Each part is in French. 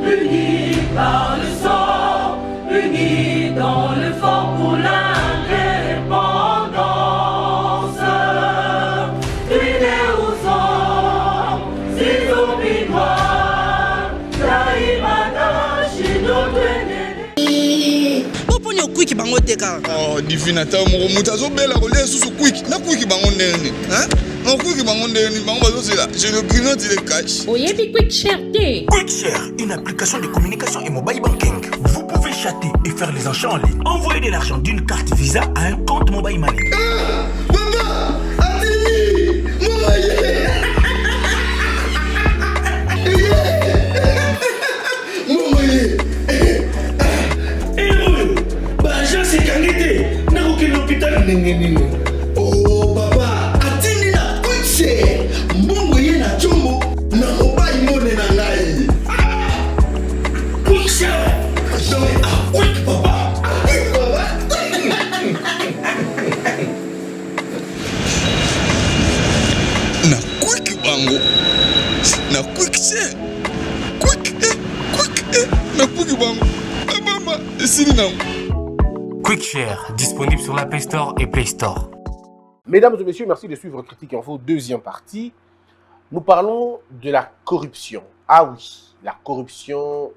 unis par le sang, unis dans le fort pour l'indépendance. Unis aux hommes, ces zombies noirs, Taïmana, Chidotene. Oponyo quick bango teka. Oh, divinata mo mutazo bela ko le susu quick. Na quick bango ndeni, hein? On quick bango ndeni, bango bazo là. Je le grignote le cash. Oyebi QuickShare te. QuickShare, une application de communication et mobile banking. Vous pouvez chatter et faire les achats en ligne. Envoyer de l'argent d'une carte Visa à un compte mobile money. Maman, Adili, oh papa, atini na QuickShare. Mbongo ye na chombo na mobile money na ngai. QuickShare. Donc quick papa. Quick papa. Na quick bango. Na QuickShare. Quick na quick bango. Mama, sini na. QuickShare, disponible sur l'App Store et Play Store. Mesdames et messieurs, merci de suivre Critique Info, deuxième partie. Nous parlons de la corruption. Ah oui, la corruption.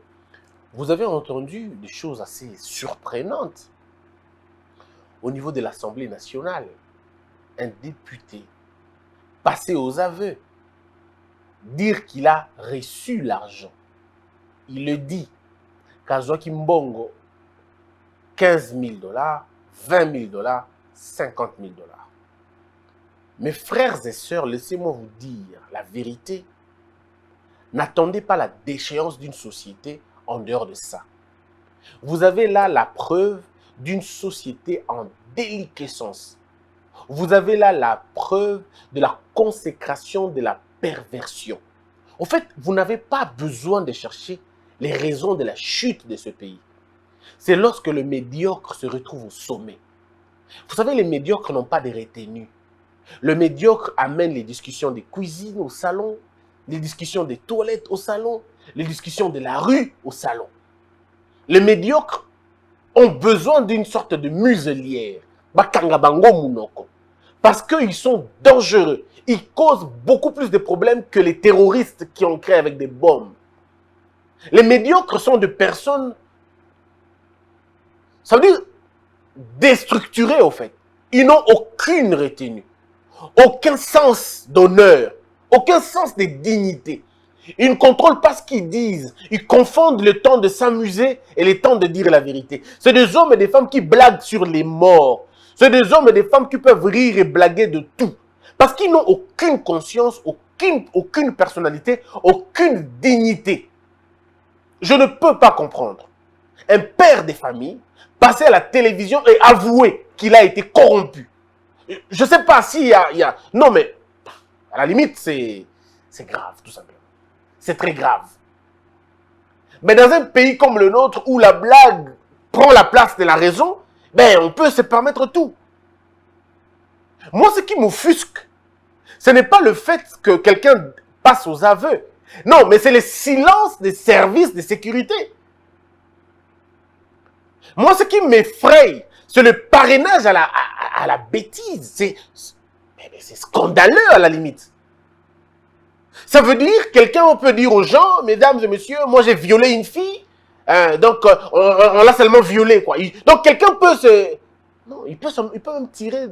Vous avez entendu des choses assez surprenantes. Au niveau de l'Assemblée nationale, un député passé aux aveux, dire qu'il a reçu l'argent. Il le dit. Kazwaki Mbongo, 15 000 $, 20 000 $, 50 000 $. Mes frères et sœurs, laissez-moi vous dire la vérité. N'attendez pas la déchéance d'une société en dehors de ça. Vous avez là la preuve d'une société en déliquescence. Vous avez là la preuve de la consécration de la perversion. En fait, vous n'avez pas besoin de chercher les raisons de la chute de ce pays. C'est lorsque le médiocre se retrouve au sommet. Vous savez, les médiocres n'ont pas de retenue. Le médiocre amène les discussions des cuisines au salon, les discussions des toilettes au salon, les discussions de la rue au salon. Les médiocres ont besoin d'une sorte de muselière, bakanga bango munoko, parce qu'ils sont dangereux. Ils causent beaucoup plus de problèmes que les terroristes qui ont créé avec des bombes. Les médiocres sont des personnes, ça veut dire déstructurées au fait. Ils n'ont aucune retenue, aucun sens d'honneur, aucun sens de dignité. Ils ne contrôlent pas ce qu'ils disent. Ils confondent le temps de s'amuser et le temps de dire la vérité. C'est des hommes et des femmes qui blaguent sur les morts. C'est des hommes et des femmes qui peuvent rire et blaguer de tout. Parce qu'ils n'ont aucune conscience, aucune personnalité, aucune dignité. Je ne peux pas comprendre. Un père de famille passer à la télévision et avouer qu'il a été corrompu. Je ne sais pas s'il y a... Non, mais à la limite, c'est grave, tout simplement. C'est très grave. Mais dans un pays comme le nôtre, où la blague prend la place de la raison, ben, on peut se permettre tout. Moi, ce qui m'offusque, ce n'est pas le fait que quelqu'un passe aux aveux. Non, mais c'est le silence des services de sécurité. Moi, ce qui m'effraie, c'est le parrainage à la bêtise. C'est scandaleux à la limite. Ça veut dire, quelqu'un peut dire aux gens, mesdames et messieurs, moi j'ai violé une fille, donc on l'a seulement violée, quoi. Donc quelqu'un peut se... Non, il peut même tirer,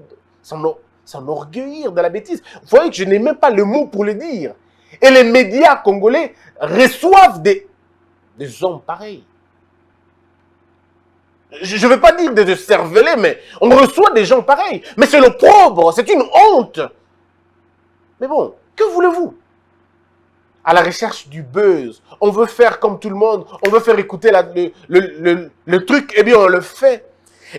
s'enorgueillir de la bêtise. Vous voyez que je n'ai même pas le mot pour le dire. Et les médias congolais reçoivent des hommes pareils. Je ne veux pas dire de cerveler, mais on reçoit des gens pareils. Mais c'est l'opprobre, c'est une honte. Mais bon, que voulez-vous? À la recherche du buzz, on veut faire comme tout le monde, on veut faire écouter le truc, eh bien on le fait.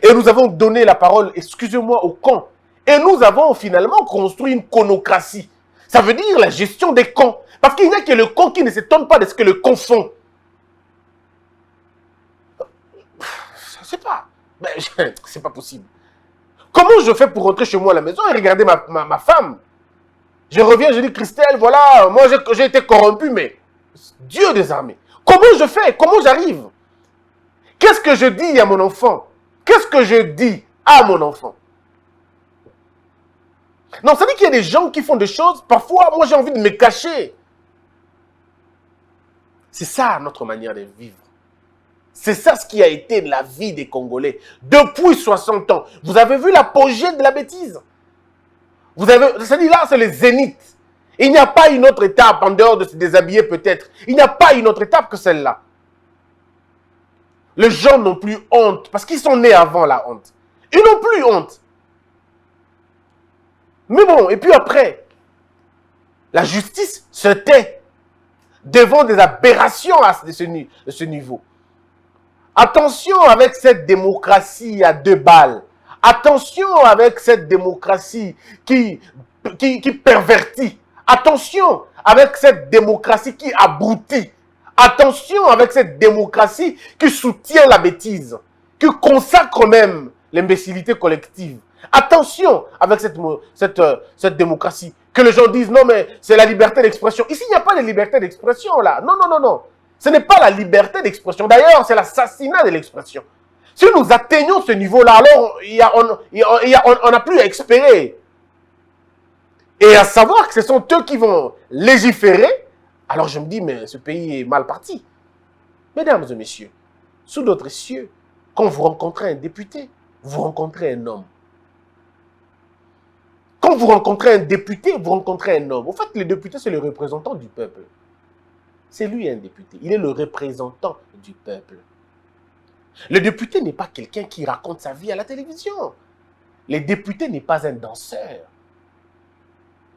Et nous avons donné la parole, excusez-moi, aux cons. Et nous avons finalement construit une conocratie. Ça veut dire la gestion des cons. Parce qu'il n'y a que le con qui ne s'étonne pas de ce que le con font. Je sais pas. C'est pas possible. Comment je fais pour rentrer chez moi à la maison et regarder ma femme? Je reviens, je dis, Christelle, voilà, moi j'ai été corrompu, mais Dieu des armées. Comment je fais? Comment j'arrive? Qu'est-ce que je dis à mon enfant? Qu'est-ce que je dis à mon enfant? Non, ça dit qu'il y a des gens qui font des choses, parfois, moi j'ai envie de me cacher. C'est ça notre manière de vivre. C'est ça ce qui a été la vie des Congolais depuis 60 ans. Vous avez vu l'apogée de la bêtise. Vous avez, ça dit là, c'est le zénith. Il n'y a pas une autre étape en dehors de se déshabiller peut-être. Il n'y a pas une autre étape que celle-là. Les gens n'ont plus honte parce qu'ils sont nés avant la honte. Ils n'ont plus honte. Mais bon, et puis après, la justice se tait devant des aberrations de ce niveau. Attention avec cette démocratie à 2 balles. Attention avec cette démocratie qui pervertit. Attention avec cette démocratie qui abrutit. Attention avec cette démocratie qui soutient la bêtise, qui consacre même l'imbécilité collective. Attention avec cette démocratie. Que les gens disent, non mais c'est la liberté d'expression. Ici, il n'y a pas de liberté d'expression là. Non, non, non, non. Ce n'est pas la liberté d'expression. D'ailleurs, c'est l'assassinat de l'expression. Si nous atteignons ce niveau-là, alors on n'a plus à espérer. Et à savoir que ce sont eux qui vont légiférer, alors je me dis, mais ce pays est mal parti. Mesdames et messieurs, sous d'autres cieux, quand vous rencontrez un député, vous rencontrez un homme. Quand vous rencontrez un député, vous rencontrez un homme. En fait, le député, c'est le représentant du peuple. C'est lui un député. Il est le représentant du peuple. Le député n'est pas quelqu'un qui raconte sa vie à la télévision. Le député n'est pas un danseur.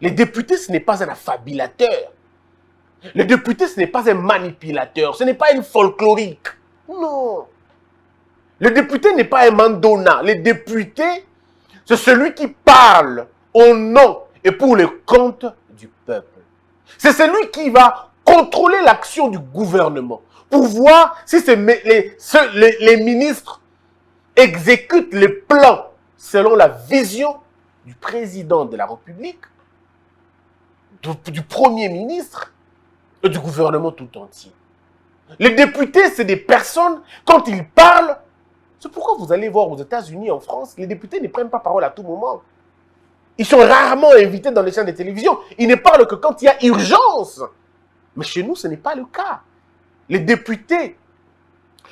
Le député, ce n'est pas un affabulateur. Le député, ce n'est pas un manipulateur. Ce n'est pas une folklorique. Non. Le député n'est pas un mandona. Le député, c'est celui qui parle au nom et pour le compte du peuple. C'est celui qui va contrôler l'action du gouvernement pour voir si les ministres exécutent les plans selon la vision du président de la République, du Premier ministre et du gouvernement tout entier. Les députés, c'est des personnes, quand ils parlent, c'est pourquoi vous allez voir aux États-Unis, en France, les députés ne prennent pas parole à tout moment. Ils sont rarement invités dans les chaînes de télévision. Ils ne parlent que quand il y a urgence. Mais chez nous, ce n'est pas le cas. Les députés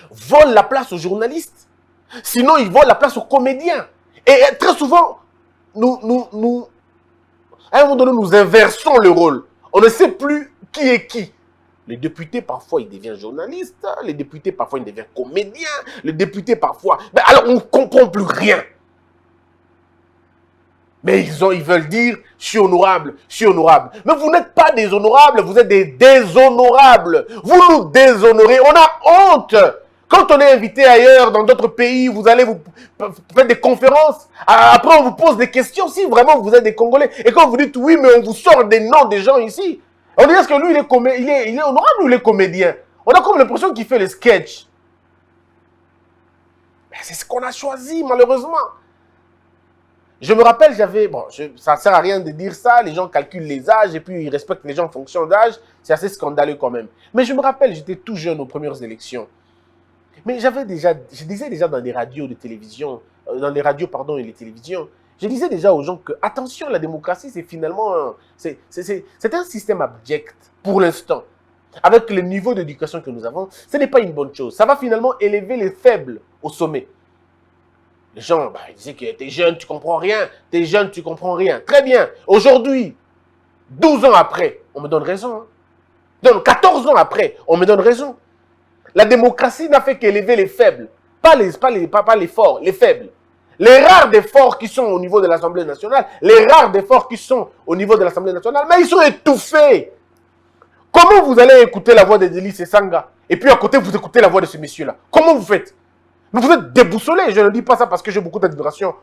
volent la place aux journalistes. Sinon, ils volent la place aux comédiens. Et très souvent, à un moment donné, nous inversons le rôle. On ne sait plus qui est qui. Les députés, parfois, ils deviennent journalistes. Les députés, parfois, ils deviennent comédiens. Les députés, parfois... Ben, alors, on ne comprend plus rien. Mais ils veulent dire, je suis honorable, je suis honorable. Mais vous n'êtes pas des honorables, vous êtes des déshonorables. Vous nous déshonorez, on a honte. Quand on est invité ailleurs, dans d'autres pays, vous allez vous faire des conférences. Après, on vous pose des questions, si vraiment vous êtes des Congolais. Et quand vous dites oui, mais on vous sort des noms des gens ici. On dit, est-ce que lui, il est honorable ou il est comédien? On a comme l'impression qu'il fait les sketchs. C'est ce qu'on a choisi, malheureusement. Je me rappelle, ça ne sert à rien de dire ça, les gens calculent les âges et puis ils respectent les gens en fonction d'âge. C'est assez scandaleux quand même. Mais je me rappelle, j'étais tout jeune aux premières élections. Mais je disais déjà dans les radios de télévision, dans les radios, pardon, et les télévisions, je disais déjà aux gens que, attention, la démocratie, c'est finalement, c'est un système abject pour l'instant. Avec le niveau d'éducation que nous avons, ce n'est pas une bonne chose. Ça va finalement élever les faibles au sommet. Les gens, ils disaient que t'es jeune, tu comprends rien. T'es jeune, tu comprends rien. Très bien. Aujourd'hui, 12 ans après, on me donne raison. Hein. Donc, 14 ans après, on me donne raison. La démocratie n'a fait qu'élever les faibles. Pas les forts, les faibles. Les rares des forts qui sont au niveau de l'Assemblée nationale, les rares des forts qui sont au niveau de l'Assemblée nationale, mais ils sont étouffés. Comment vous allez écouter la voix de Delis Esanga et puis à côté, vous écoutez la voix de ce monsieur-là? Comment vous faites? Vous êtes déboussolé. Je ne dis pas ça parce que j'ai beaucoup d'admiration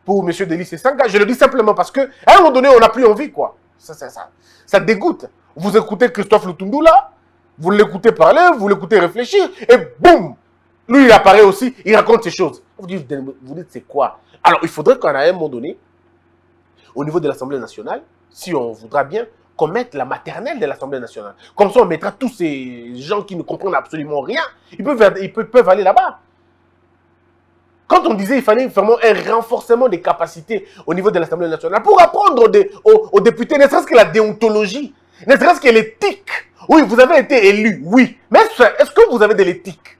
pour M. Delis Esanga. Je le dis simplement parce qu'à un moment donné, on n'a plus envie, quoi. Ça dégoûte. Vous écoutez Christophe Lutundu là, vous l'écoutez parler, vous l'écoutez réfléchir, et boum, lui il apparaît aussi, il raconte ces choses. Vous dites c'est quoi? Alors il faudrait qu'à un moment donné, au niveau de l'Assemblée nationale, si on voudra bien, commettre la maternelle de l'Assemblée nationale. Comme ça, on mettra tous ces gens qui ne comprennent absolument rien. Ils peuvent aller là-bas. Quand on disait qu'il fallait vraiment un renforcement des capacités au niveau de l'Assemblée nationale pour apprendre aux députés, ne serait-ce que la déontologie, ne serait-ce que l'éthique. Oui, vous avez été élu, oui. Mais est-ce que vous avez de l'éthique?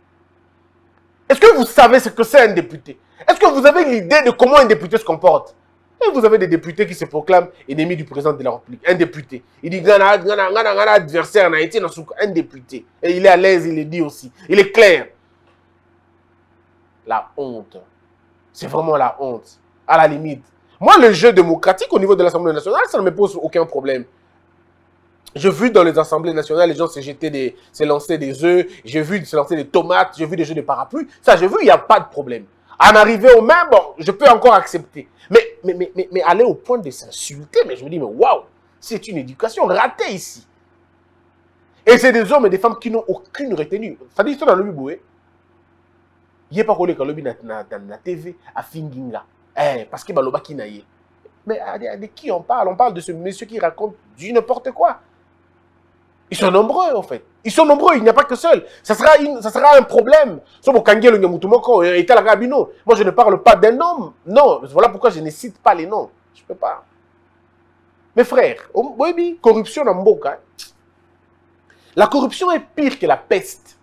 Est-ce que vous savez ce que c'est un député? Est-ce que vous avez l'idée de comment un député se comporte? Et vous avez des députés qui se proclament ennemis du président de la République. Un député. Il dit Gana adversaire, un député. Et il est à l'aise, il le dit aussi. Il est clair. La honte. C'est vraiment la honte. À la limite. Moi, le jeu démocratique au niveau de l'Assemblée nationale, ça ne me pose aucun problème. J'ai vu dans les assemblées nationales, les gens se lancer des œufs. J'ai vu se lancer des tomates. J'ai vu des jeux de parapluie. Ça, j'ai vu, il n'y a pas de problème. En arriver au même, bon, je peux encore accepter. Mais aller au point de s'insulter, mais je me dis, mais waouh, c'est une éducation ratée ici. Et c'est des hommes et des femmes qui n'ont aucune retenue. Ça dit, ça dans le Biboué. Il n'y a pas collé quand le dans la TV à Finginga. Parce que Baloba qui naïe. Mais de qui on parle? On parle de ce monsieur qui raconte du n'importe quoi. Ils sont nombreux, en fait. Ils sont nombreux, il n'y a pas que seul. Ça sera un problème. Moi, je ne parle pas d'un homme. Non, voilà pourquoi je ne cite pas les noms. Je ne peux pas. Mes frères, corruption dans Mboka. La corruption est pire que la peste.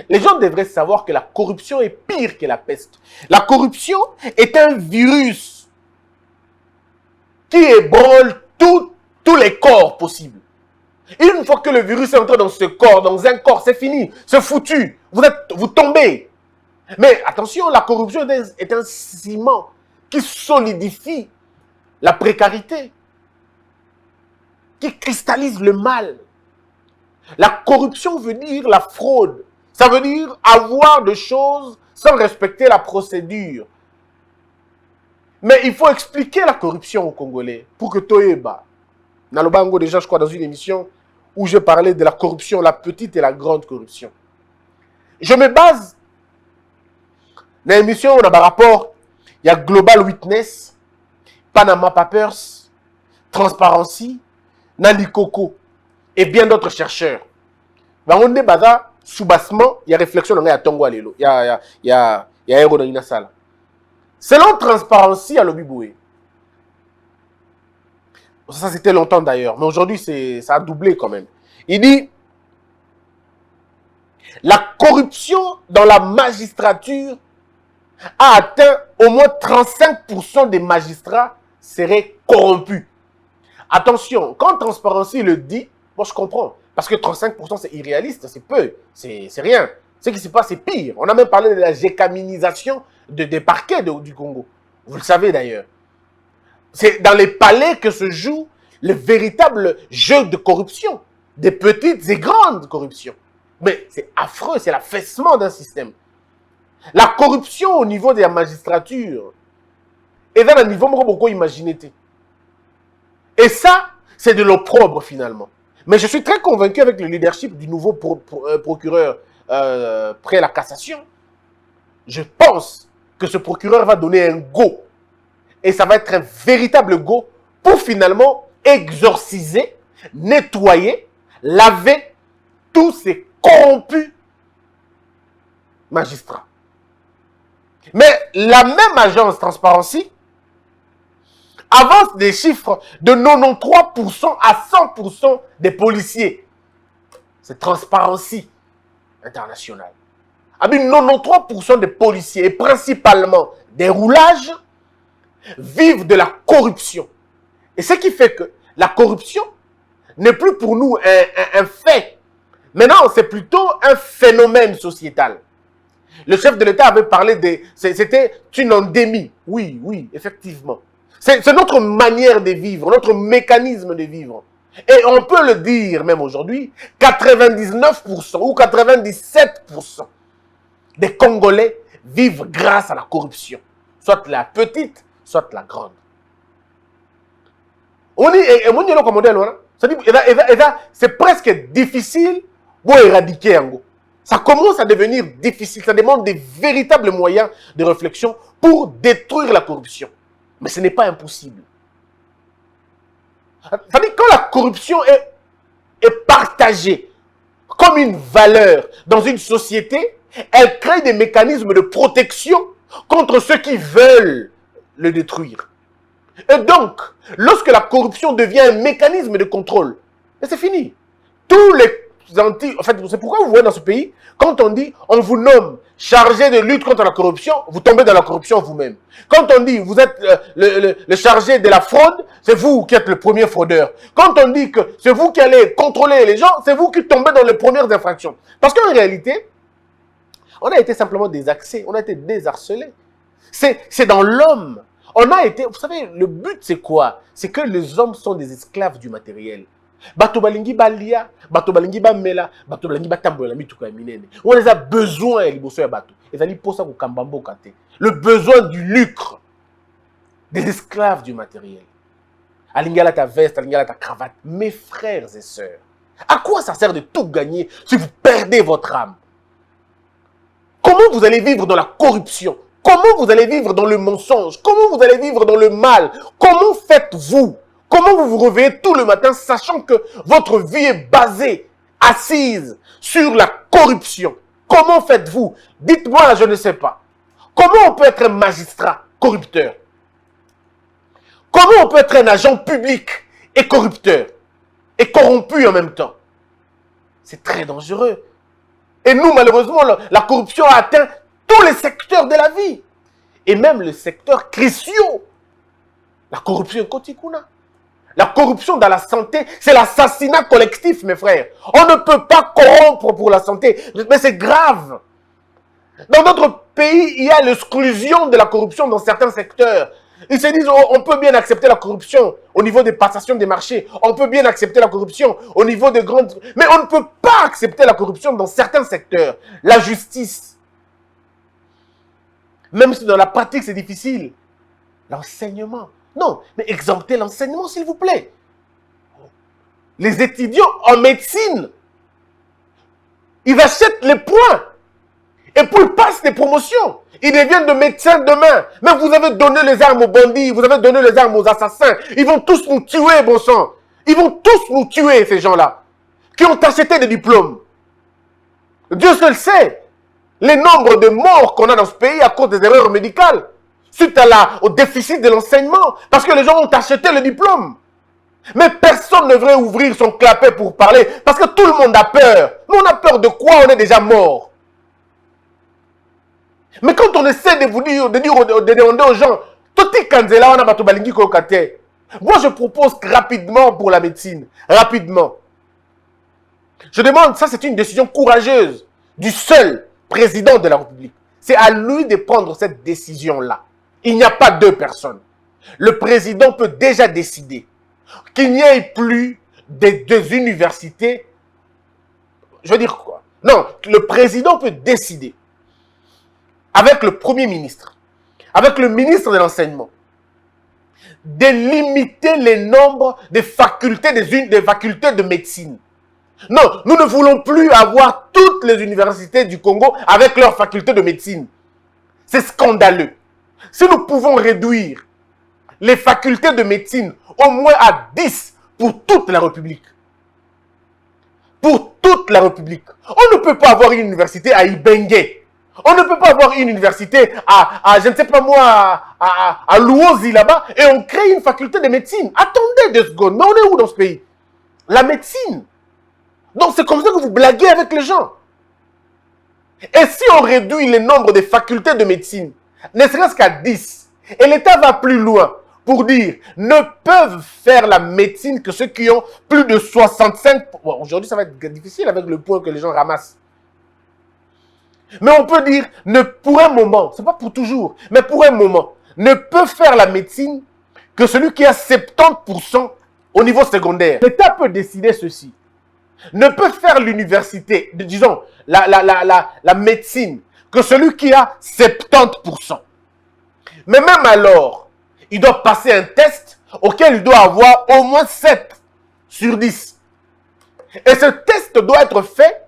Les gens devraient savoir que la corruption est pire que la peste. La corruption est un virus qui ébranle tous les corps possibles. Une fois que le virus est entré dans ce corps, dans un corps, c'est fini, c'est foutu. Vous tombez. Mais attention, la corruption est un ciment qui solidifie la précarité, qui cristallise le mal. La corruption veut dire la fraude. Ça veut dire avoir des choses sans respecter la procédure. Mais il faut expliquer la corruption aux Congolais pour que Toyeba. Nalobango déjà, je crois, dans une émission où je parlais de la corruption, la petite et la grande corruption. Je me base dans l'émission, on a un rapport, il y a Global Witness, Panama Papers, Transparency, Nali Coco et bien d'autres chercheurs. On débat sous-bassement, il y a réflexion dans le Tongo Alelo, il y a Aéro dans une salle. Selon Transparency à l'Obiboué, ça c'était longtemps d'ailleurs, mais aujourd'hui ça a doublé quand même. Il dit, la corruption dans la magistrature a atteint au moins 35% des magistrats seraient corrompus. Attention, quand Transparency le dit, moi je comprends, parce que 35% c'est irréaliste, c'est peu, c'est rien. Ce qui se passe, c'est pire. On a même parlé de la gécaminisation des parquets du Congo. Vous le savez d'ailleurs. C'est dans les palais que se joue le véritable jeu de corruption. Des petites et grandes corruptions. Mais c'est affreux, c'est l'affaissement d'un système. La corruption au niveau de la magistrature est dans un niveau beaucoup imaginé. Et ça, c'est de l'opprobre finalement. Mais je suis très convaincu avec le leadership du nouveau procureur près la cassation. Je pense que ce procureur va donner un go. Et ça va être un véritable go pour finalement exorciser, nettoyer, laver tous ces corrompus magistrats. Mais la même agence Transparency avance des chiffres de 93% à 100% des policiers. C'est Transparency International. 93% des policiers, et principalement des roulages, vivent de la corruption. Et ce qui fait que la corruption n'est plus pour nous un fait. Maintenant, c'est plutôt un phénomène sociétal. Le chef de l'État avait parlé c'était une endémie. Oui, oui, effectivement. C'est notre manière de vivre, notre mécanisme de vivre. Et on peut le dire même aujourd'hui, 99% ou 97% des Congolais vivent grâce à la corruption. Soit la petite, soit la grande. On dit, c'est presque difficile pour éradiquer. Ça commence à devenir difficile. Ça demande des véritables moyens de réflexion pour détruire la corruption. Mais ce n'est pas impossible. C'est-à-dire quand la corruption est partagée comme une valeur dans une société, elle crée des mécanismes de protection contre ceux qui veulent le détruire. Et donc, lorsque la corruption devient un mécanisme de contrôle, c'est fini. Tous les en fait, c'est pourquoi vous voyez dans ce pays, quand on dit, on vous nomme chargé de lutte contre la corruption, vous tombez dans la corruption vous-même. Quand on dit, vous êtes le chargé de la fraude, c'est vous qui êtes le premier fraudeur. Quand on dit que c'est vous qui allez contrôler les gens, c'est vous qui tombez dans les premières infractions. Parce qu'en réalité, on a été simplement désaxés, on a été désharcelés. C'est dans l'homme. On a été, vous savez, le but c'est quoi? C'est que les hommes sont des esclaves du matériel. Bato balingi balia, bato balingi bamela, bato balingi batambola mituka ya minene. On les a besoin liboso ya bato. Ezali posa ko kambambo kate. Le besoin du lucre. Des esclaves du matériel. Alingala ta veste, alingala ta cravate. Mes frères et sœurs, à quoi ça sert de tout gagner si vous perdez votre âme? Comment vous allez vivre dans la corruption? Comment vous allez vivre dans le mensonge? Comment vous allez vivre dans le mal? Comment faites-vous? Comment vous vous réveillez tout le matin sachant que votre vie est basée, assise sur la corruption? Comment faites-vous? Dites-moi, je ne sais pas. Comment on peut être un magistrat corrupteur? Comment on peut être un agent public et corrupteur? Et corrompu en même temps? C'est très dangereux. Et nous, malheureusement, la corruption a atteint tous les secteurs de la vie. Et même le secteur crucial. La corruption kotikuna. La corruption dans la santé, c'est l'assassinat collectif, mes frères. On ne peut pas corrompre pour la santé. Mais c'est grave. Dans notre pays, il y a l'exclusion de la corruption dans certains secteurs. Ils se disent, oh, on peut bien accepter la corruption au niveau des passations des marchés. On peut bien accepter la corruption au niveau des grandes... Mais on ne peut pas accepter la corruption dans certains secteurs. La justice. Même si dans la pratique, c'est difficile. L'enseignement. Non, mais exemptez l'enseignement, s'il vous plaît. Les étudiants en médecine, ils achètent les points. Et puis ils passent des promotions. Ils deviennent de médecins demain. Mais vous avez donné les armes aux bandits, vous avez donné les armes aux assassins. Ils vont tous nous tuer, bon sang. Ils vont tous nous tuer, ces gens-là, qui ont acheté des diplômes. Dieu seul sait les nombres de morts qu'on a dans ce pays à cause des erreurs médicales. Suite au déficit de l'enseignement. Parce que les gens ont acheté le diplôme. Mais personne ne devrait ouvrir son clapet pour parler. Parce que tout le monde a peur. Mais on a peur de quoi? On est déjà mort. Mais quand on essaie de vous dire, de demander aux gens, moi je propose rapidement pour la médecine. Rapidement. Je demande, ça c'est une décision courageuse du seul président de la République. C'est à lui de prendre cette décision-là. Il n'y a pas deux personnes. Le président peut déjà décider qu'il n'y ait plus des universités. Je veux dire quoi? Non, le président peut décider avec le Premier ministre, avec le ministre de l'Enseignement, de limiter le nombre de facultés, des facultés de médecine. Non, nous ne voulons plus avoir toutes les universités du Congo avec leurs facultés de médecine. C'est scandaleux. Si nous pouvons réduire les facultés de médecine au moins à 10 pour toute la République. Pour toute la République. On ne peut pas avoir une université à Ibengue. On ne peut pas avoir une université je ne sais pas moi, à Louozi là-bas et on crée une faculté de médecine. Attendez 2 secondes. Mais on est où dans ce pays? La médecine. Donc c'est comme ça que vous blaguez avec les gens. Et si on réduit le nombre de facultés de médecine, ne serait-ce qu'à 10, et l'État va plus loin pour dire, ne peuvent faire la médecine que ceux qui ont plus de 65... Bon, aujourd'hui, ça va être difficile avec le point que les gens ramassent. Mais on peut dire, pour un moment, c'est pas pour toujours, mais pour un moment, ne peut faire la médecine que celui qui a 70% au niveau secondaire. L'État peut décider ceci. Ne peut faire l'université, disons, la médecine, que celui qui a 70%. Mais même alors, il doit passer un test auquel il doit avoir au moins 7 sur 10. Et ce test doit être fait,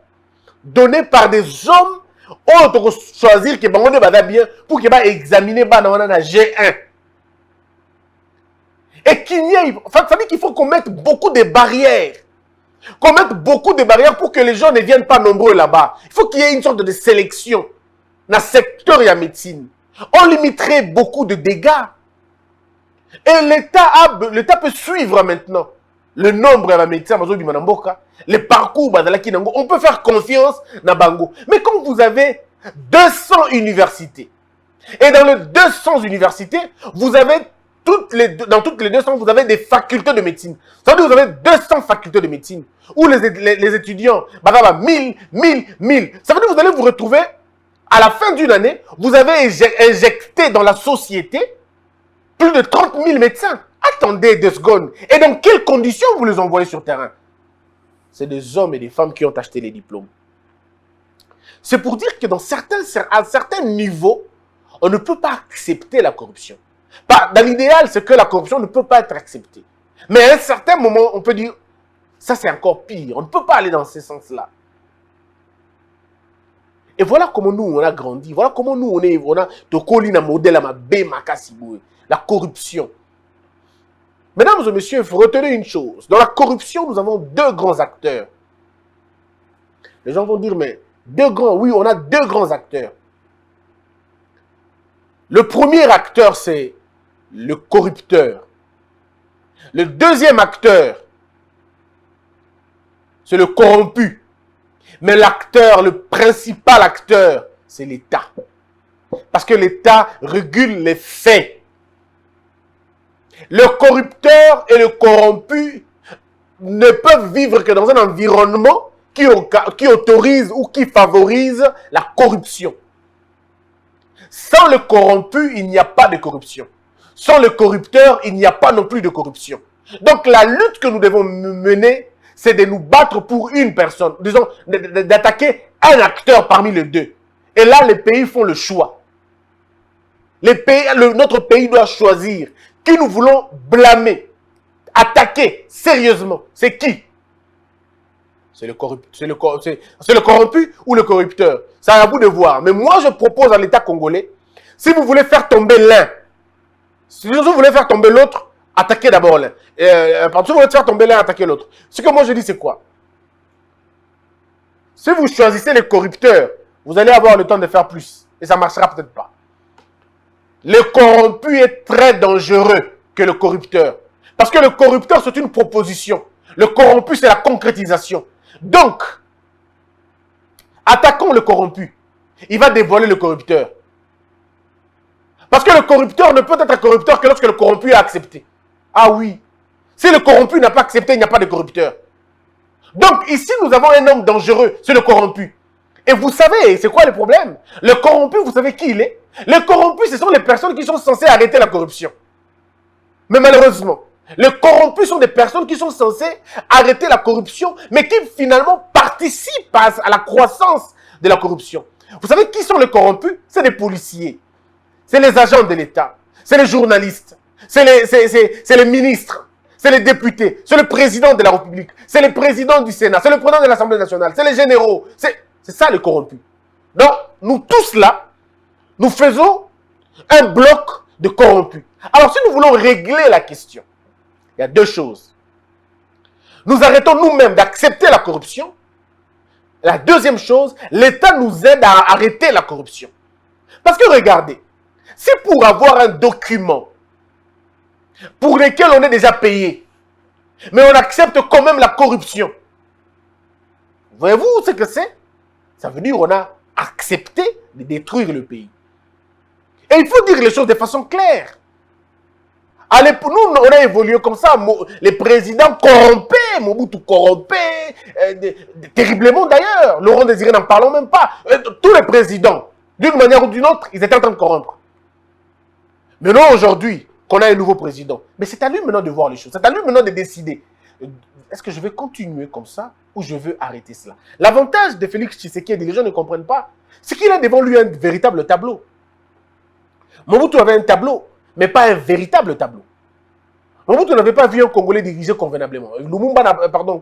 donné par des hommes, on doit choisir que on va bien pour qu'il va examiner la G1. Et qu'il y ait... Enfin, ça veut dire qu'il faut qu'on mette beaucoup de barrières. Qu'on mette beaucoup de barrières pour que les gens ne viennent pas nombreux là-bas. Il faut qu'il y ait une sorte de sélection. Dans le secteur de la médecine. On limiterait beaucoup de dégâts. Et l'État peut suivre maintenant le nombre de la médecine, les parcours, on peut faire confiance dans Bango. Mais comme vous avez 200 universités, et dans les 200 universités, vous avez dans toutes les 200, vous avez des facultés de médecine. Ça veut dire que vous avez 200 facultés de médecine, où les étudiants, 1000. Ça veut dire que vous allez vous retrouver, à la fin d'une année, vous avez injecté dans la société plus de 30 000 médecins. Attendez 2 secondes. Et dans quelles conditions vous les envoyez sur terrain? C'est des hommes et des femmes qui ont acheté les diplômes. C'est pour dire que à certains niveaux, on ne peut pas accepter la corruption. Dans l'idéal, c'est que la corruption ne peut pas être acceptée. Mais à un certain moment, on peut dire, ça c'est encore pire. On ne peut pas aller dans ce sens-là. Et voilà comment nous, on a grandi. Voilà comment nous, on a un modèle à ma la corruption. Mesdames et messieurs, il faut retenir une chose. Dans la corruption, nous avons 2 grands acteurs. Les gens vont dire, mais oui, on a 2 grands acteurs. Le premier acteur, c'est le corrupteur. Le deuxième acteur, c'est le corrompu. Mais le principal acteur, c'est l'État. Parce que l'État régule les faits. Le corrupteur et le corrompu ne peuvent vivre que dans un environnement qui autorise ou qui favorise la corruption. Sans le corrompu, il n'y a pas de corruption. Sans le corrupteur, il n'y a pas non plus de corruption. Donc la lutte que nous devons mener, c'est de nous battre pour une personne. Disons, d'attaquer un acteur parmi les 2. Et là, les pays font le choix. Notre pays doit choisir qui nous voulons blâmer, attaquer sérieusement. C'est qui? C'est le corrompu ou le corrupteur? C'est à vous de voir. Mais moi, je propose à l'État congolais, si vous voulez faire tomber l'un, si vous voulez faire tomber l'autre, attaquez d'abord l'un. Si vous voulez faire tomber l'un, attaquez l'autre. Ce que moi je dis, c'est quoi? Si vous choisissez les corrupteurs, vous allez avoir le temps de faire plus. Et ça ne marchera peut-être pas. Le corrompu est très dangereux que le corrupteur. Parce que le corrupteur, c'est une proposition. Le corrompu, c'est la concrétisation. Donc, attaquons le corrompu. Il va dévoiler le corrupteur. Parce que le corrupteur ne peut être corrupteur que lorsque le corrompu a accepté. Ah oui. Si le corrompu n'a pas accepté, il n'y a pas de corrupteur. Donc, ici, nous avons un homme dangereux, c'est le corrompu. Et vous savez, c'est quoi le problème? Le corrompu, vous savez qui il est? Les corrompus, ce sont les personnes qui sont censées arrêter la corruption. Mais malheureusement, les corrompus sont des personnes qui sont censées arrêter la corruption, mais qui finalement participent à la croissance de la corruption. Vous savez qui sont les corrompus? C'est les policiers, c'est les agents de l'État, c'est les journalistes, c'est les ministres, c'est les députés, c'est le président de la République, c'est le président du Sénat, c'est le président de l'Assemblée nationale, c'est les généraux. C'est ça les corrompus. Donc, nous tous là, nous faisons un bloc de corrompus. Alors, si nous voulons régler la question, il y a 2 choses. Nous arrêtons nous-mêmes d'accepter la corruption. La deuxième chose, l'État nous aide à arrêter la corruption. Parce que regardez, si pour avoir un document pour lequel on est déjà payé, mais on accepte quand même la corruption, voyez-vous ce que c'est? Ça veut dire qu'on a accepté de détruire le pays. Et il faut dire les choses de façon claire. Allez, nous, on a évolué comme ça. Les présidents corrompaient, Mobutu corrompait, terriblement d'ailleurs. Laurent Désiré, n'en parlons même pas. Tous les présidents, d'une manière ou d'une autre, ils étaient en train de corrompre. Maintenant, aujourd'hui, qu'on a un nouveau président, mais c'est à lui maintenant de voir les choses. C'est à lui maintenant de décider. Est-ce que je vais continuer comme ça ou je veux arrêter cela? L'avantage de Félix Tshisekedi, les gens ne comprennent pas, c'est qu'il a devant lui un véritable tableau. Mobutu avait un tableau, mais pas un véritable tableau. Mobutu n'avait pas vu un Congolais diriger convenablement.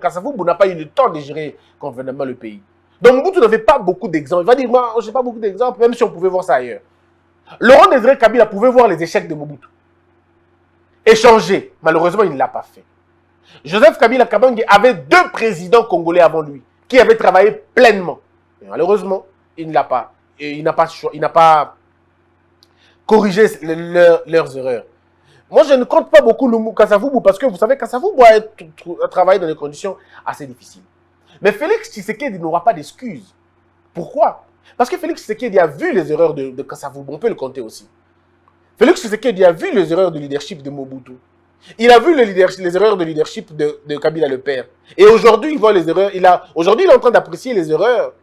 Kasavubu n'a pas eu le temps de gérer convenablement le pays. Donc Mobutu n'avait pas beaucoup d'exemples. Il va dire, moi, je n'ai pas beaucoup d'exemples, même si on pouvait voir ça ailleurs. Laurent Désiré Kabila pouvait voir les échecs de Mobutu. échanger. Malheureusement, il ne l'a pas fait. Joseph Kabila Kabange avait 2 présidents congolais avant lui qui avaient travaillé pleinement. Et malheureusement, il ne l'a pas. Et il n'a pas corrigé leurs erreurs. Moi, je ne compte pas beaucoup le Kasavubu parce que vous savez, Kasavubu a travaillé dans des conditions assez difficiles. Mais Félix Tshisekedi n'aura pas d'excuses. Pourquoi? Parce que Félix Tshisekedi a vu les erreurs de Kasavubu. On peut le compter aussi. Félix Tshisekedi a vu les erreurs de leadership de Mobutu. Il a vu les erreurs de leadership de Kabila le père. Et aujourd'hui, il voit les erreurs. Aujourd'hui, il est en train d'apprécier les erreurs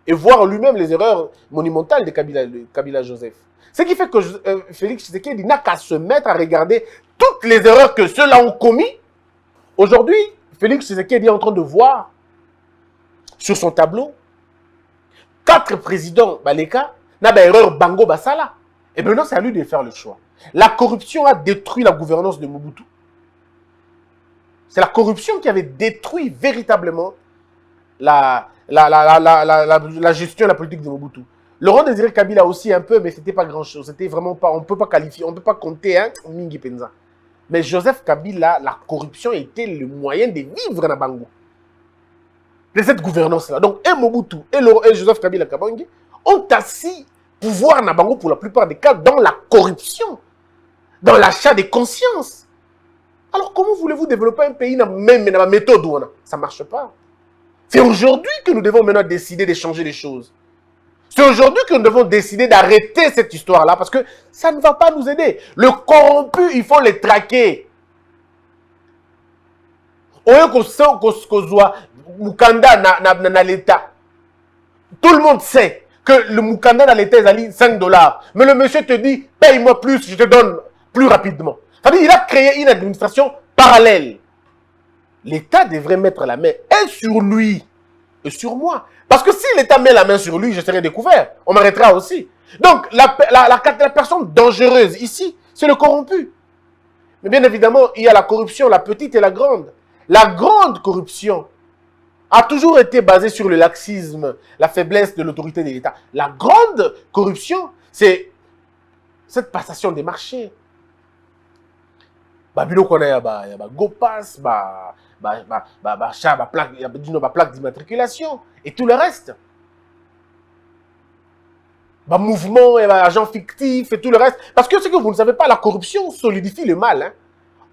et voir lui-même les erreurs monumentales de Kabila Joseph. Ce qui fait que Félix Tshisekedi n'a qu'à se mettre à regarder toutes les erreurs que ceux-là ont commis. Aujourd'hui, Félix Tshisekedi est en train de voir sur son tableau 4 présidents Baleka n'a pas erreur Bango Basala. Et maintenant, c'est à lui de faire le choix. La corruption a détruit la gouvernance de Mobutu. C'est la corruption qui avait détruit véritablement la gestion de la politique de Mobutu. Laurent Désiré Kabila aussi un peu, mais c'était pas grand-chose. C'était vraiment pas, on peut pas qualifier, on peut pas compter, hein, Mingi Penza. Mais Joseph Kabila, la corruption était le moyen de vivre dans Bango. De cette gouvernance-là. Donc, et Mobutu et Joseph Kabila Kabange ont assis pouvoir dans Bango pour la plupart des cas dans la corruption, dans l'achat des consciences. Alors, comment voulez-vous développer un pays même dans la méthode où ça ne marche pas? C'est aujourd'hui que nous devons maintenant décider de changer les choses. C'est aujourd'hui que nous devons décider d'arrêter cette histoire-là parce que ça ne va pas nous aider. Le corrompu, il faut les traquer. Au lieu qu'on soit Mukanda dans l'État. Tout le monde sait que le Mukanda dans l'État est à 5 $. Mais le monsieur te dit, paye-moi plus, je te donne plus rapidement. C'est-à-dire qu'il a créé une administration parallèle. L'État devrait mettre la main et sur lui et sur moi. Parce que si l'État met la main sur lui, je serai découvert. On m'arrêtera aussi. Donc, la personne dangereuse ici, c'est le corrompu. Mais bien évidemment, il y a la corruption, la petite et la grande. La grande corruption a toujours été basée sur le laxisme, la faiblesse de l'autorité de l'État. La grande corruption, c'est cette passation des marchés. Babilo qu'on a Gopas, plaque d'immatriculation et tout le reste. Mouvement, agent fictif et tout le reste. Parce que ce que vous ne savez pas, la corruption solidifie le mal. Hein.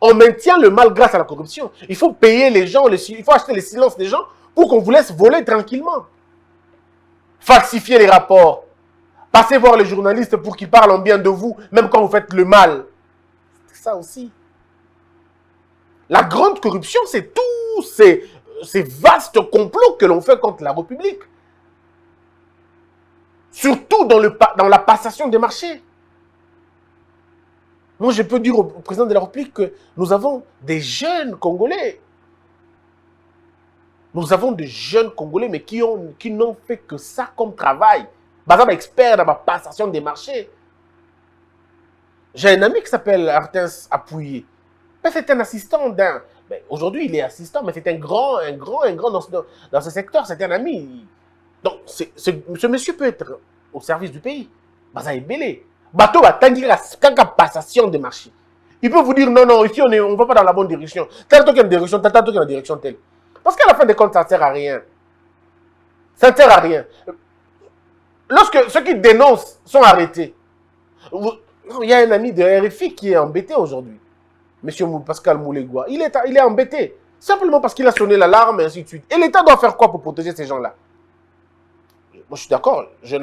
On maintient le mal grâce à la corruption. Il faut payer les gens, il faut acheter les silences des gens pour qu'on vous laisse voler tranquillement. Falsifier les rapports. Passez voir les journalistes pour qu'ils parlent en bien de vous, même quand vous faites le mal. C'est ça aussi. La grande corruption, c'est tous ces vastes complots que l'on fait contre la République. Surtout dans la passation des marchés. Moi, je peux dire au président de la République que nous avons des jeunes Congolais. Nous avons des jeunes Congolais, mais qui n'ont fait que ça comme travail. Par exemple, expert dans la passation des marchés. J'ai un ami qui s'appelle Artens Apouye. C'est un assistant d'un... Aujourd'hui, il est assistant, mais c'est un grand dans ce secteur. C'est un ami. Donc, ce monsieur peut être au service du pays. Baza est belé. Bateau va tanguer la passation des marchés. Il peut vous dire, non, ici, on ne va pas dans la bonne direction. Tel truc est en direction, tel truc est en direction telle. Parce qu'à la fin des comptes, ça ne sert à rien. Ça ne sert à rien. Lorsque ceux qui dénoncent sont arrêtés, il y a un ami de RFI qui est embêté aujourd'hui. Monsieur Pascal Moulegua, il est embêté. Simplement parce qu'il a sonné l'alarme et ainsi de suite. Et l'État doit faire quoi pour protéger ces gens-là? Moi, je suis d'accord. Je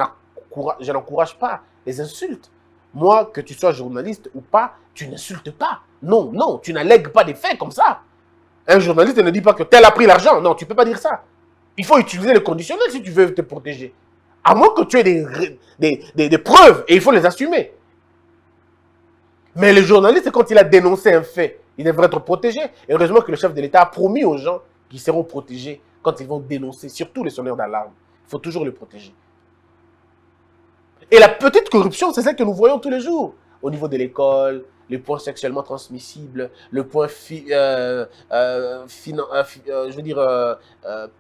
n'encourage pas les insultes. Moi, que tu sois journaliste ou pas, tu n'insultes pas. Non, tu n'allègues pas des faits comme ça. Un journaliste ne dit pas que tel a pris l'argent. Non, tu ne peux pas dire ça. Il faut utiliser le conditionnel si tu veux te protéger. À moins que tu aies des preuves et il faut les assumer. Mais le journaliste, quand il a dénoncé un fait, il devrait être protégé. Et heureusement que le chef de l'État a promis aux gens qu'ils seront protégés quand ils vont dénoncer, surtout les sonneurs d'alarme. Il faut toujours les protéger. Et la petite corruption, c'est celle que nous voyons tous les jours. Au niveau de l'école, les points sexuellement transmissibles, le point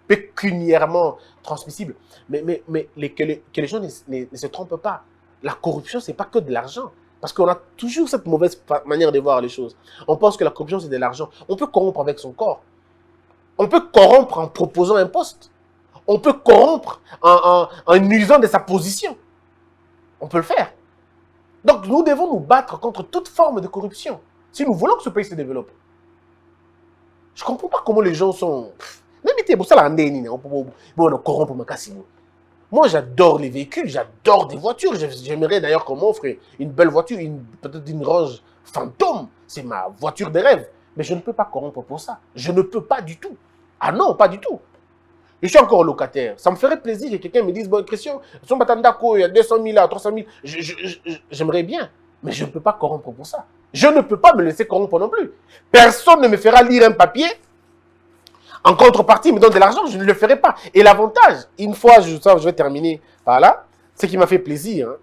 pécuniairement transmissible. Mais que les gens ne se trompent pas. La corruption, ce n'est pas que de l'argent. Parce qu'on a toujours cette mauvaise manière de voir les choses. On pense que la corruption, c'est de l'argent. On peut corrompre avec son corps. On peut corrompre en proposant un poste. On peut corrompre en usant de sa position. On peut le faire. Donc, nous devons nous battre contre toute forme de corruption. Si nous voulons que ce pays se développe. Je ne comprends pas comment les gens sont... Moi, j'adore les véhicules, j'adore des voitures. J'aimerais d'ailleurs qu'on m'offre une belle voiture, peut-être une Range Fantôme. C'est ma voiture de rêve. Mais je ne peux pas corrompre pour ça. Je ne peux pas du tout. Ah non, pas du tout. Je suis encore locataire. Ça me ferait plaisir que quelqu'un me dise, bon, Christian, son batandako, il y a 200 000 là, 300 000. J'aimerais bien. Mais je ne peux pas corrompre pour ça. Je ne peux pas me laisser corrompre non plus. Personne ne me fera lire un papier. En contrepartie, il me donne de l'argent, je ne le ferai pas. Et l'avantage, une fois, je vais terminer par là, ce qui m'a fait plaisir. Hein.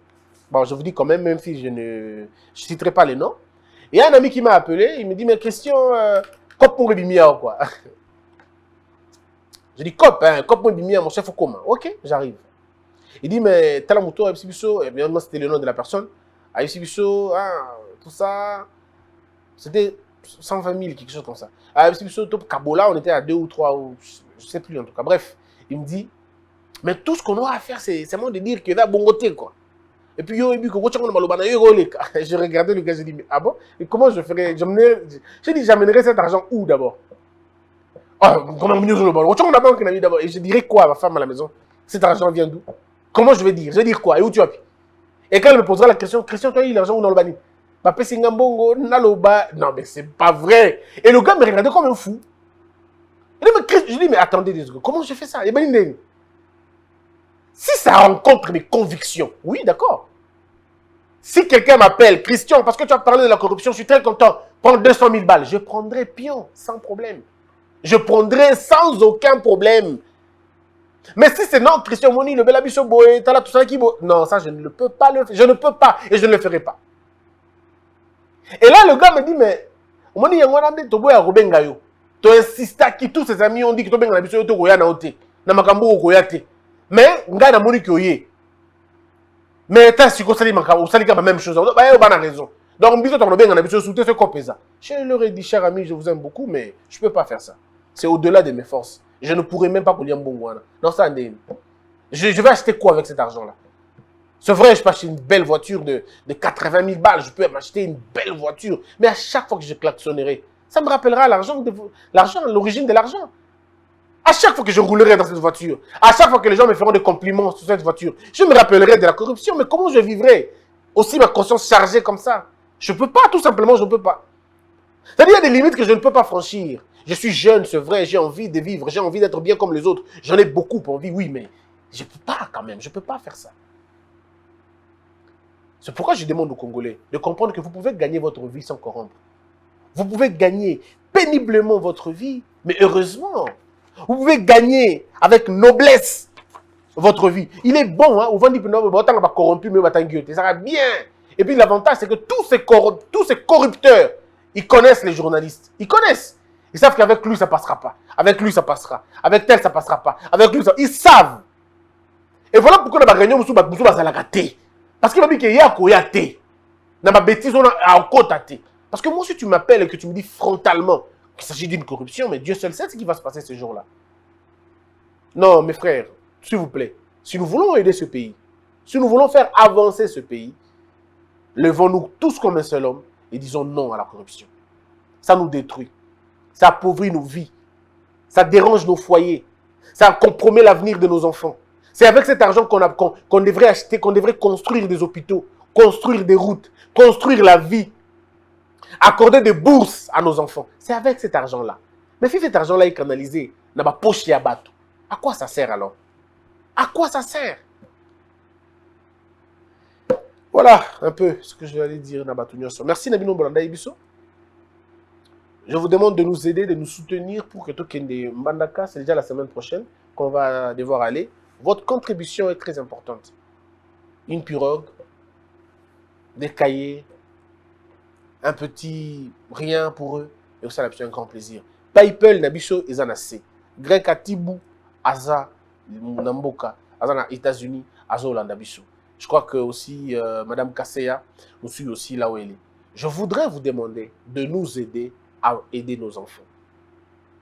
Bon, je vous dis quand même, même si je ne citerai pas les noms. Il y a un ami qui m'a appelé, il me dit, mais Christian, cop pour le bimia ou quoi? Je dis, cop, hein, cop pour le bimia, mon chef au commun. Ok, j'arrive. Il dit, mais tel moto, Absibiso, et bien, moi, c'était le nom de la personne. Absibiso, tout ça, c'était 120 000, quelque chose comme ça. Absibiso, top Kabola, on était à 2 ou 3, ou, je ne sais plus en tout cas. Bref, il me dit, mais tout ce qu'on aura à faire, c'est seulement de dire qu'il va bon côté, quoi. Et puis, je regardais le gars, je dis, mais ah bon? Et comment je ferais? Je dis, j'amènerais cet argent où d'abord? Et je dirais quoi à ma femme à la maison? Cet argent vient d'où? Comment je vais dire? Je vais dire quoi? Et où tu appuies? Et quand elle me posera la question, Christian, tu as eu l'argent où dans le bani? Non, mais c'est pas vrai. Et le gars me regardait comme un fou. Je dis, mais attendez des secondes, comment je fais ça? Si ça rencontre mes convictions, oui, d'accord. Si quelqu'un m'appelle, Christian, parce que tu as parlé de la corruption, je suis très content, prends 200 000 balles, je prendrai pion, sans problème. Je prendrai sans aucun problème. Mais si c'est non, Christian Moni, le bel abisso boé, t'as là tout ça qui boé. Non, ça, je ne peux pas le faire. Je ne peux pas et je ne le ferai pas. Et là, le gars me dit, mais, Moni, tu insistes à qui tous ses amis ont dit que tu as abisso to goya na ote. Na makambo goya te. Mais, nga na moni kyoye. Mais, t'as si kosali makambo, sali la même chose. Bah, il a raison. Donc, bisous, tu as bien abisso sous ce copéza. Je leur ai dit, cher ami, je vous aime beaucoup, mais je ne peux pas faire ça. C'est au-delà de mes forces. Je ne pourrais même pas couler un bon guana. Non, ça, je vais acheter quoi avec cet argent-là? C'est vrai, je peux acheter une belle voiture de 80 000 balles. Je peux m'acheter une belle voiture. Mais à chaque fois que je klaxonnerai, ça me rappellera l'argent, l'origine de l'argent. À chaque fois que je roulerai dans cette voiture, à chaque fois que les gens me feront des compliments sur cette voiture, je me rappellerai de la corruption. Mais comment je vivrai aussi ma conscience chargée comme ça? Je ne peux pas, tout simplement, je ne peux pas. C'est-à-dire, il y a des limites que je ne peux pas franchir. Je suis jeune, c'est vrai, j'ai envie de vivre, j'ai envie d'être bien comme les autres. J'en ai beaucoup envie, oui, mais je ne peux pas quand même, je ne peux pas faire ça. C'est pourquoi je demande aux Congolais de comprendre que vous pouvez gagner votre vie sans corrompre. Vous pouvez gagner péniblement votre vie, mais heureusement. Vous pouvez gagner avec noblesse votre vie. Il est bon, hein, on dit que nous sommes corrompus, mais ça va bien. Et puis l'avantage, c'est que tous ces corrupteurs, ils connaissent les journalistes. Ils connaissent. Ils savent qu'avec lui, ça ne passera pas. Avec lui, ça passera. Avec tel, ça ne passera pas. Avec lui, ça... Ils savent. Et voilà pourquoi on a gagné Moussou Bazalagate. Parce qu'il m'a dit qu'il y a Koyate. Dans ma bêtise, on a encore tâté. Parce que moi, si tu m'appelles et que tu me dis frontalement qu'il s'agit d'une corruption, mais Dieu seul sait ce qui va se passer ce jour-là. Non, mes frères, s'il vous plaît, si nous voulons aider ce pays, si nous voulons faire avancer ce pays, levons-nous tous comme un seul homme et disons non à la corruption. Ça nous détruit. Ça appauvrit nos vies. Ça dérange nos foyers. Ça compromet l'avenir de nos enfants. C'est avec cet argent qu'on devrait acheter, qu'on devrait construire des hôpitaux, construire des routes, construire la vie, accorder des bourses à nos enfants. C'est avec cet argent-là. Mais si cet argent-là est canalisé dans ma poche à bateau, à quoi ça sert alors? À quoi ça sert? Voilà un peu ce que je vais dire Nabatou Nyonso. Merci Nabino Bolanda Ibiso. Je vous demande de nous aider, de nous soutenir pour que Tokende Mbandaka, c'est déjà la semaine prochaine qu'on va devoir aller. Votre contribution est très importante. Une pirogue, des cahiers, un petit rien pour eux, et ça c'est un grand plaisir. PayPal Nabiso et Zanase. Grec Atibou, Aza, Namboka, Aza na États-Unis, Aza Olanda Biso. Je crois que aussi Madame Kasseya nous suit aussi là où elle est. Je voudrais vous demander de nous aider à aider nos enfants.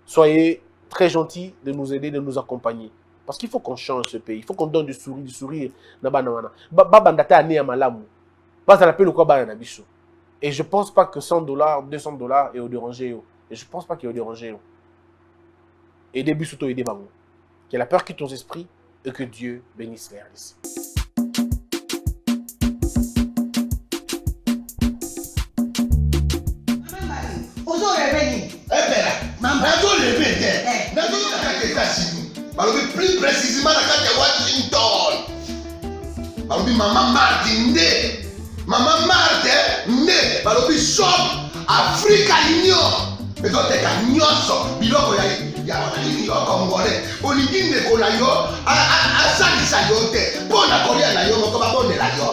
Soyez très gentils de nous aider, de nous accompagner. Parce qu'il faut qu'on change ce pays. Il faut qu'on donne du sourire. Et je ne pense pas que $100, $200 est au déranger. Et je ne pense pas qu'il est au déranger. Aidez surtout aider maman. Que la peur quitte nos esprits et que Dieu bénisse les RDC. Plus précisément dans Washington. Maman Martin né. Maman Martin né. Balobi shop Africa Union. Mais donc t'es qu'à nyonso. Biloko ya wanani yo Congolais. Olingi ndeko na yo. Asalisa yo te. Pona kolia na yo moko babondela yo.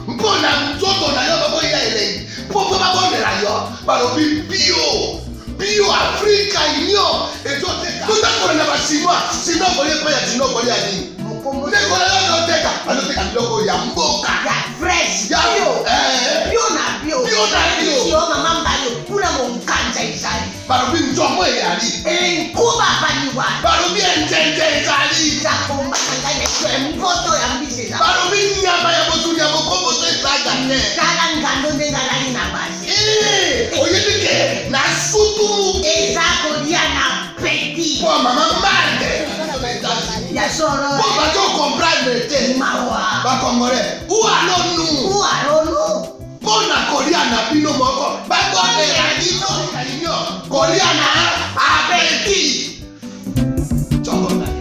Mpona nzoto na yo babo ya elei. Popo babondela yo. Balobi bio. Bio Africa Union. Et donc tout à l'heure, on a chinois. Sinon, on est pas chinois, on est à Nîmes. On est à biloko ya mboka. Ya fresh. Ya bio. Bio na bio. Bio na bio. Bio mama mbayo. Kuna monganja izali. Balobi nzomo yali. Nkuba baniwa. Balobi njenje izali. Zakomba nganya kwe mpoto ya mbise za. Balobi nyama ya botu ya bokombo to islaga ne. Kala ngando ndengalali na basi. Oyedike na sutu. Ezako dia na petit. Po mama mande. Ya soro. Po ba to comprendre te. Mawa. Ba Congolais. Où allons-nous? Où allons-nous? Pona kolia na bino moko. Ba bonne ya dino kalinyo. Kolia na abeti. Chongo na yo.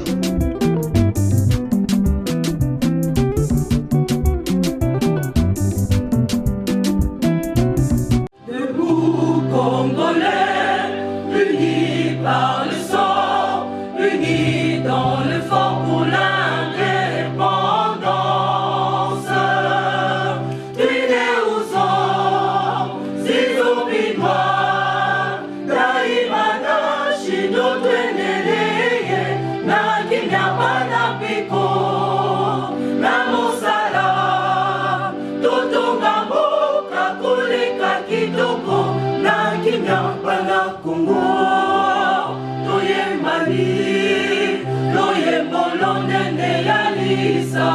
Debout Congolais, unis par le sang, unis dans l'effort pour l'indépendance. Unis aux hommes, si obinois, daimana shino tweneleye, na kimya bana piko, na mosala, totonga mboka koleka kitoko, na kimya bana Kongo, toye mali, toye bolonene ya lisa.